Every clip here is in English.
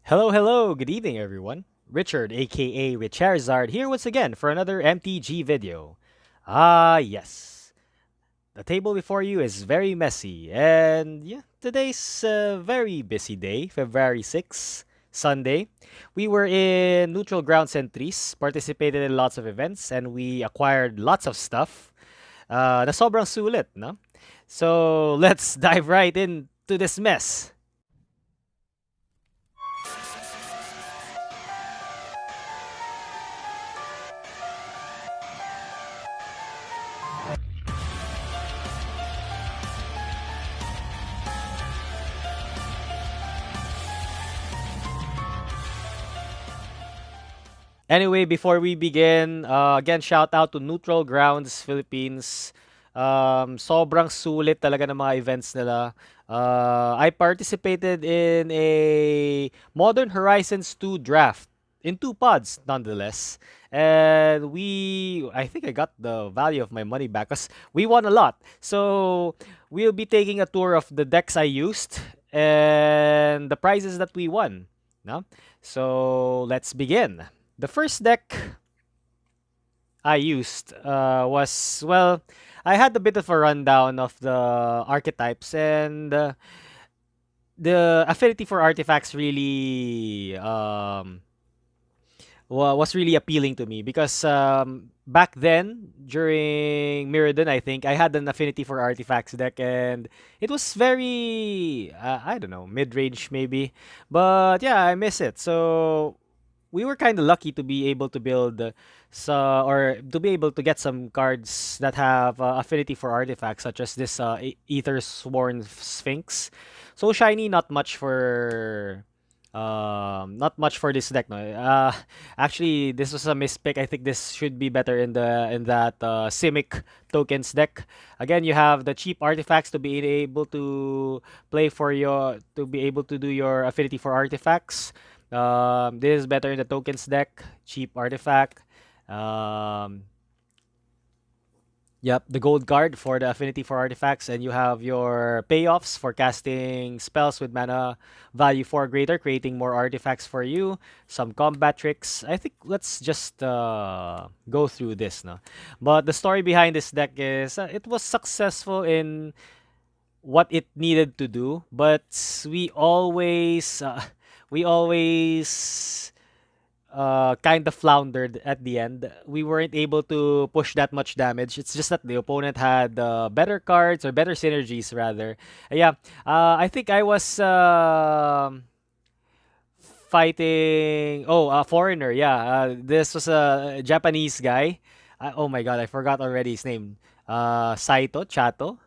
Hello, hello, good evening, everyone. Richard, aka Richarzard, here once again for another MTG video. Yes, the table before you is very messy, and yeah, today's a very busy day, February 6th, Sunday. We were in neutral ground entries, participated in lots of events, and we acquired lots of stuff. Na sobrang sulit, no? So let's dive right into this mess. Anyway, before we begin, again, shout out to Neutral Grounds Philippines. Sobrang sulit talaga ng mga events nila. I participated in a Modern Horizons 2 draft in two pods, nonetheless. And I think I got the value of my money back because we won a lot. So we'll be taking a tour of the decks I used and the prizes that we won. No? So let's begin. The first deck I used was, well, I had a bit of a rundown of the archetypes, and the affinity for artifacts really was really appealing to me because back then, during Mirrodin, I think, I had an affinity for artifacts deck, and it was very, I don't know, mid-range maybe. But yeah, I miss it. So we were kind of lucky to be able to build or to be able to get some cards that have affinity for artifacts, such as this Ether Sworn Sphinx. So shiny, not much for this deck. No, actually, this was a mispick. I think this should be better in that Simic tokens deck. Again, you have the cheap artifacts to be able to be able to do your affinity for artifacts. This is better in the tokens deck, cheap artifact. Um, yep, the gold card for the affinity for artifacts, and you have your payoffs for casting spells with mana value 4 greater, creating more artifacts for you. Some combat tricks. I think let's just go through this, no. But the story behind this deck is it was successful in what it needed to do, but we always uh, we always kind of floundered at the end. We weren't able to push that much damage. It's just that the opponent had better cards or better synergies rather. Yeah, I think I was fighting. Oh, a foreigner. Yeah, this was a Japanese guy. Oh my god, I forgot already his name. Saito Chato.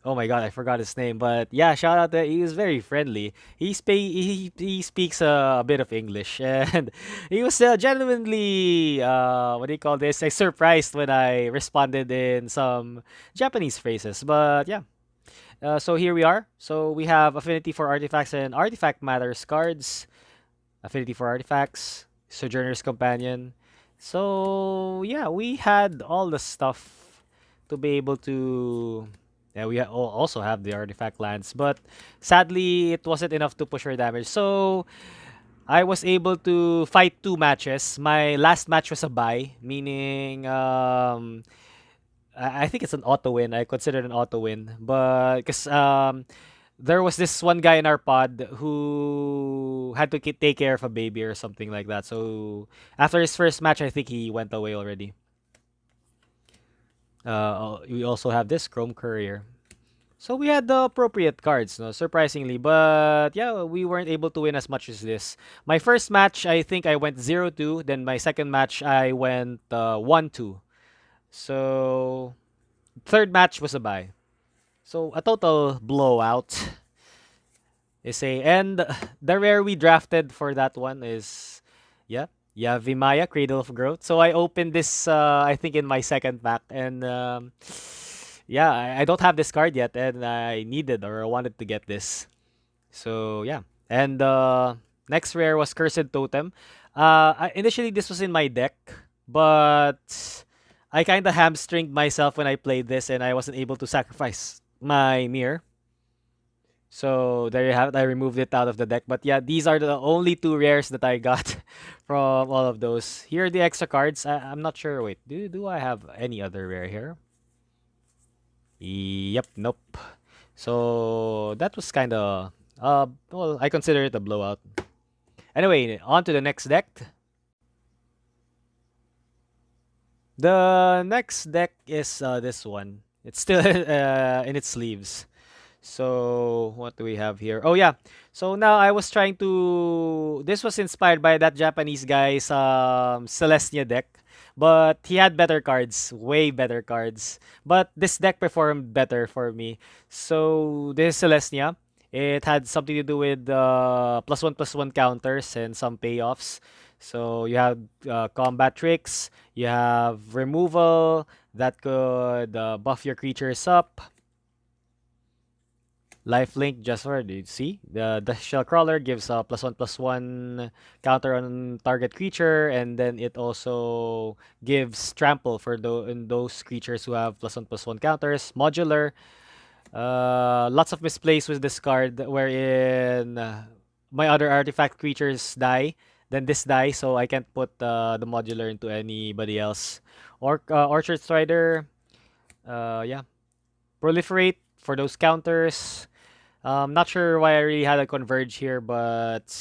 Oh my god, I forgot his name. But yeah, shout out to he was very friendly. He speaks a bit of English, and he was genuinely what do you call this? I surprised when I responded in some Japanese phrases. But yeah, so here we are. So we have affinity for artifacts and artifact matters cards. Affinity for artifacts, Sojourner's Companion. So yeah, we had all the stuff to be able to. Yeah, also have the artifact lands, but sadly it wasn't enough to push our damage. So I was able to fight two matches. My last match was a bye, meaning I think it's an auto win. I consider it an auto win, but because there was this one guy in our pod who had to take care of a baby or something like that. So after his first match, I think he went away already. We also have this Chrome Courier. So we had the appropriate cards, no, surprisingly. But yeah, we weren't able to win as much as this. My first match, I think I went 0-2. Then my second match, I went 1-2. So third match was a bye. So a total blowout is a and the rare we drafted for that one is yeah, Vimaya, Cradle of Growth. So I opened this I think in my second pack, and yeah, I don't have this card yet, and I needed or I wanted to get this. So yeah. And next rare was Cursed Totem. Initially this was in my deck, but I kind of hamstringed myself when I played this, and I wasn't able to sacrifice my mirror. So there you have it. I removed it out of the deck. But yeah, these are the only two rares that I got from all of those. Here are the extra cards. I'm not sure. Wait, do I have any other rare here? Yep, nope. So that was kind of well, I consider it a blowout. Anyway, on to the next deck. The next deck is this one. It's still in its sleeves. So what do we have here? Oh yeah. So now I was trying to. This was inspired by that Japanese guy's Celestia deck, but he had better cards, way better cards. But this deck performed better for me. So this Celestia, it had something to do with +1/+1 counters and some payoffs. So you have combat tricks. You have removal that could buff your creatures up. Lifelink just for do you see the shell crawler gives a +1/+1 counter on target creature, and then it also gives trample for those creatures who have +1/+1 counters. Modular, lots of misplays with this card, wherein my other artifact creatures die, then this dies, so I can't put the modular into anybody else. Orchard Strider, yeah, proliferate for those counters. Not sure why I really had a converge here, but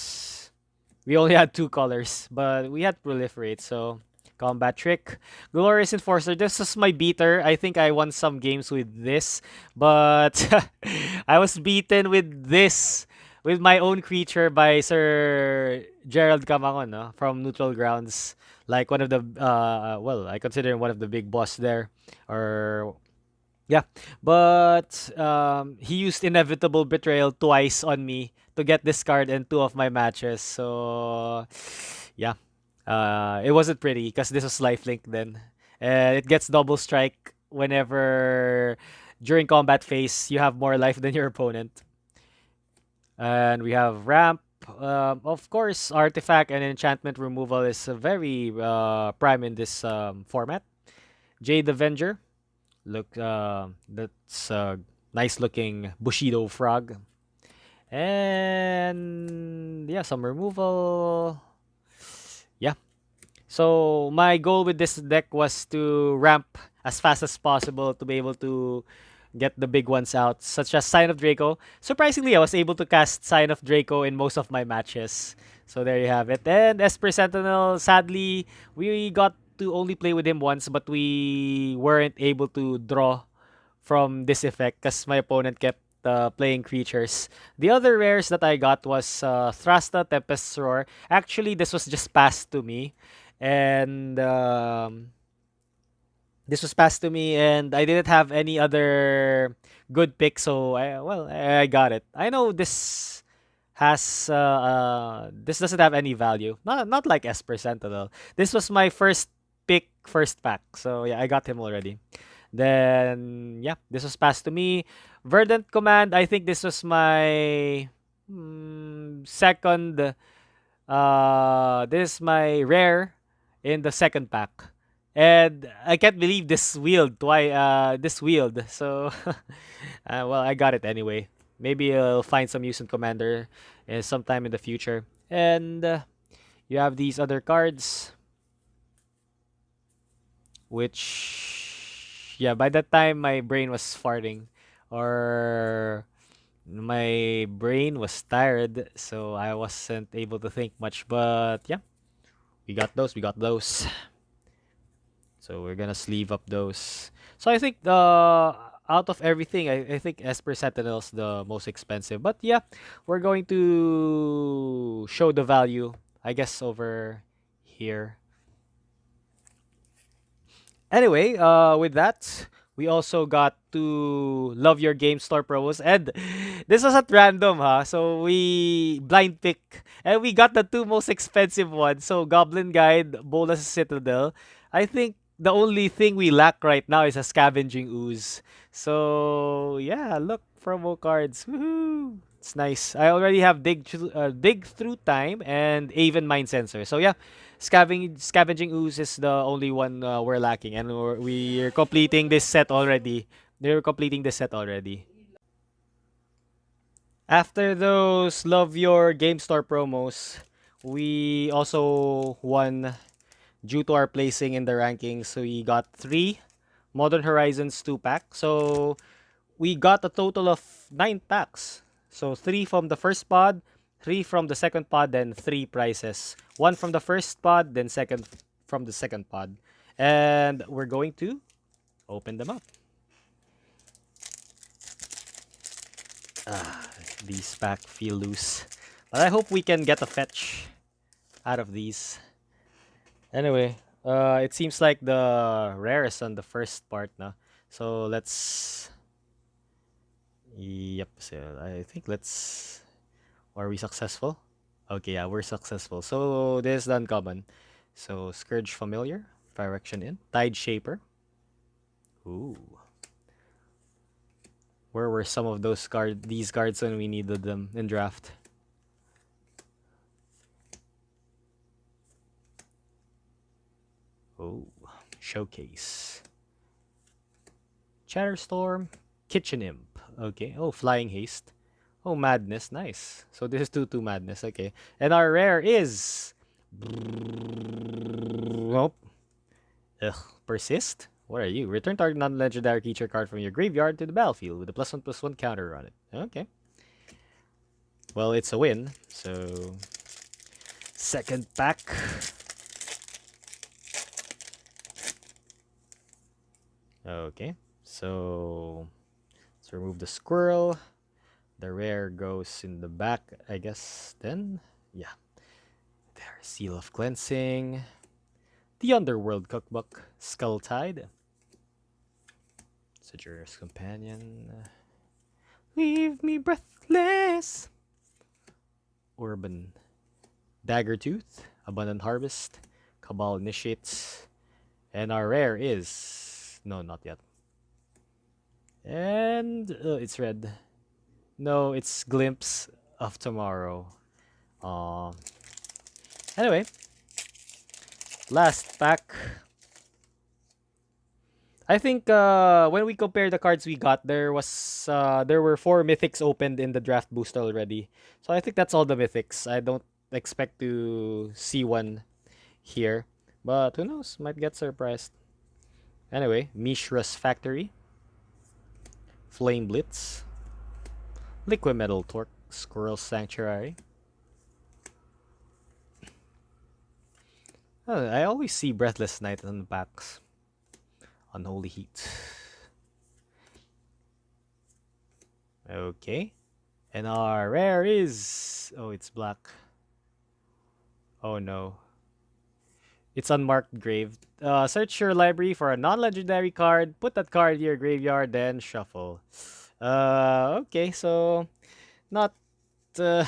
we only had two colors, but we had proliferate, so combat trick. Glorious Enforcer. This is my beater. I think I won some games with this, but I was beaten with this with my own creature by Sir Gerald Camangon, no? From Neutral Grounds. Like one of the well, I consider him one of the big boss there, or yeah, but he used Inevitable Betrayal twice on me to get this card in two of my matches. So, yeah, it wasn't pretty because this was lifelink then. It gets double strike whenever during combat phase you have more life than your opponent. And we have ramp. Of course, artifact and enchantment removal is very prime in this format. Jade Avenger. Look, that's a nice looking Bushido frog. And yeah, some removal. Yeah. So my goal with this deck was to ramp as fast as possible to be able to get the big ones out, such as Sign of Draco. Surprisingly, I was able to cast Sign of Draco in most of my matches. So there you have it. And Esper Sentinel, sadly, we got to only play with him once, but we weren't able to draw from this effect because my opponent kept playing creatures. The other rares that I got was Thrasta, Tempest's Roar. Actually, this was just passed to me. And this was passed to me, and I didn't have any other good pick, so I got it. I know this doesn't have any value. Not like Esper Sentinel. This was my first pick, first pack. So yeah, I got him already. Then yeah, this was passed to me. Verdant Command. I think this was my second. This is my rare in the second pack. And I can't believe this wheeled. Why this wheeled? So well, I got it anyway. Maybe I'll find some use in Commander sometime in the future. And you have these other cards, which yeah, by that time my brain was farting, or my brain was tired, so I wasn't able to think much. But yeah, we got those. We got those. So we're gonna sleeve up those. So I think the out of everything, I think Esper Sentinel's the most expensive. But yeah, we're going to show the value, I guess, over here. Anyway, with that, we also got to Love Your Game Store promos, and this was at random, huh? So we blind pick, and we got the two most expensive ones. So Goblin Guide, Bolas Citadel. I think the only thing we lack right now is a Scavenging Ooze. So yeah, look, promo cards. Woohoo! It's nice. I already have dig through time and Aven Mind Sensor. So yeah, Scavenging Ooze is the only one we're lacking, and we're completing this set already. They're completing this set already. After those Love Your Game Store promos, we also won due to our placing in the rankings. So we got three Modern Horizons 2 pack. So we got a total of 9 packs. So three from the first pod, three from the second pod, then three prizes. One from the first pod, then second from the second pod. And we're going to open them up. These pack feel loose. But I hope we can get a fetch out of these. Anyway, it seems like the rarest on the first part now. So let's. Yep. So I think let's. Are we successful? Okay, yeah, we're successful. So this is the uncommon. So Scourge Familiar, Direction In, Tide Shaper. Ooh. Where were some of these cards when we needed them in draft? Oh, Showcase. Chatterstorm, Kitchen Imp. Okay. Oh, Flying Haste. Oh, Madness. Nice. So this is 2-2 Madness. Okay. And our rare is. Nope. Ugh. Persist? What are you? Return target non-legendary creature card from your graveyard to the battlefield with a +1/+1 counter on it. Okay. Well, it's a win. So. Second pack. Okay. So. Let's remove the squirrel. The rare goes in the back, I guess. Then, yeah. There, Seal of Cleansing. The Underworld Cookbook. Skull Tide. Sojourner's Companion. Leave me breathless. Urban Daggertooth. Abundant Harvest. Cabal Initiates. And our rare is. No, not yet. And it's red. No, it's Glimpse of Tomorrow. Uh, anyway, last pack. I think when we compare the cards we got, there were 4 mythics opened in the draft boost already. So I think that's all the mythics. I don't expect to see one here, but who knows? Might get surprised. Anyway, Mishra's Factory, Flame Blitz, Liquid Metal Torque, Squirrel Sanctuary. Oh, I always see Breathless Night on the packs. Unholy Heat. Okay. And our rare is... Oh, it's black. Oh no. It's Unmarked Grave. Search your library for a non-legendary card. Put that card in your graveyard, then shuffle. Okay, so... Not... Uh,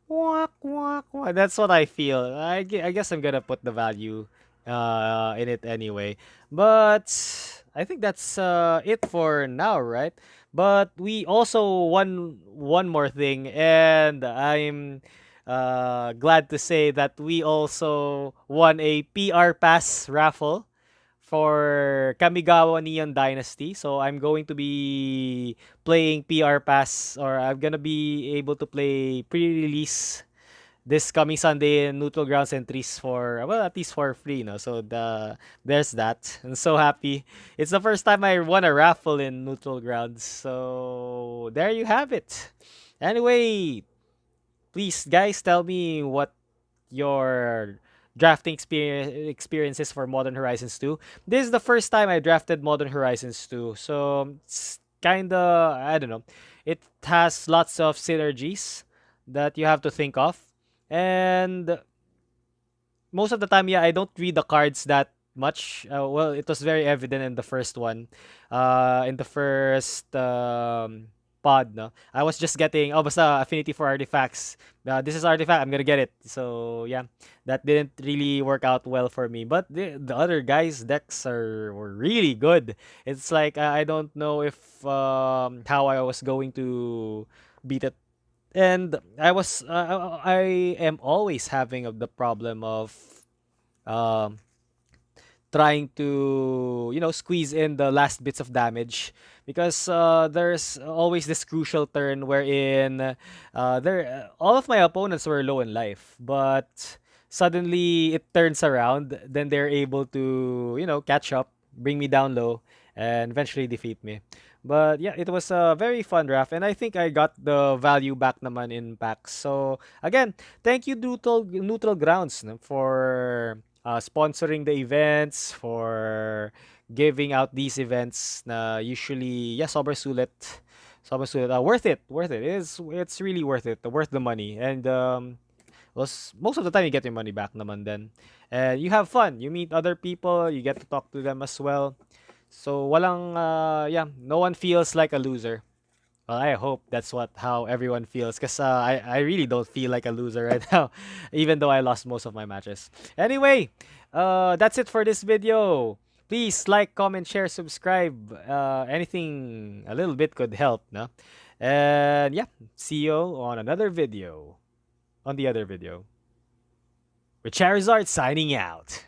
walk, walk, walk. That's what I feel. I guess I'm gonna put the value in it anyway. But I think that's it for now, right? But we also won one more thing, and I'm glad to say that we also won a PR Pass raffle for Kamigawa Neon Dynasty. So I'm going to be playing PR Pass, or I'm gonna be able to play pre-release this coming Sunday in Neutral Grounds entries for, well, at least for free, no? So there's that. I'm so happy. It's the first time I won a raffle in Neutral Grounds. So there you have it. Anyway, please guys tell me what your drafting experiences for Modern Horizons 2. This is the first time I drafted Modern Horizons 2. So it's kind of, I don't know. It has lots of synergies that you have to think of. And most of the time, yeah, I don't read the cards that much. Well, it was very evident in the first one. In the first pod, no? I was just getting, oh, basta affinity for artifacts. This is artifact, I'm gonna get it. So, yeah, that didn't really work out well for me. But the other guys' decks were really good. It's like, I don't know if how I was going to beat it, and I am always having the problem of um trying to squeeze in the last bits of damage because there's always this crucial turn wherein all of my opponents were low in life, but suddenly it turns around, then they're able to catch up, bring me down low, and eventually defeat me. But yeah, it was a very fun draft, and I think I got the value back naman in packs. So again, thank you Neutral Grounds no, for sponsoring the events, for giving out these events na usually, yeah, sobrang sulit. Sobrang sulit. Worth it. Worth it. It's really worth it. Worth the money. And most of the time you get your money back naman then. And you have fun. You meet other people, you get to talk to them as well. So walang yeah, no one feels like a loser. Well, I hope that's what how everyone feels because I really don't feel like a loser right now, even though I lost most of my matches. Anyway, that's it for this video. Please like, comment, share, subscribe. Anything a little bit could help, no? And yeah, see you on another video. On the other video. With Charizard signing out.